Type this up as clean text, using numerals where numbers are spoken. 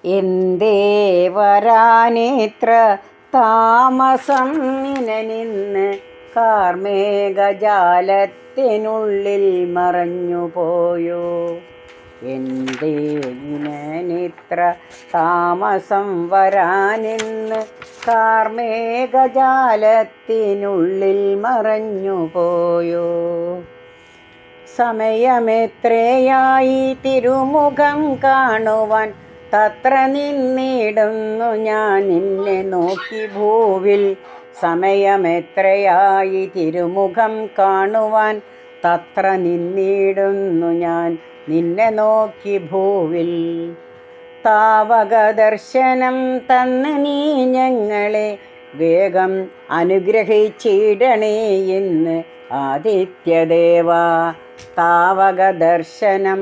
എന്തേ വരാനിത്ര താമസം നിനനിന്ന് കാർമേഘജാലത്തിനുള്ളിൽ മറഞ്ഞുപോയോ? എന്തേ ഇനനിത്ര താമസം വരാനിന്ന് കാർമേഘജാലത്തിനുള്ളിൽ മറഞ്ഞുപോയോ? സമയമെത്രയായി തിരുമുഖം കാണുവാൻ തത്ര നിന്നിടുന്നു ഞാൻ നിന്നെ നോക്കി ഭൂവിൽ. സമയമെത്രയായി തിരുമുഖം കാണുവാൻ തത്ര നിന്നിടുന്നു ഞാൻ നിന്നെ നോക്കി ഭൂവിൽ. താവക ദർശനം തന്ന നീ ഞങ്ങളെ വേഗം അനുഗ്രഹിച്ചിടണേ എന്ന് ആദിത്യദേവാ. താവക ദർശനം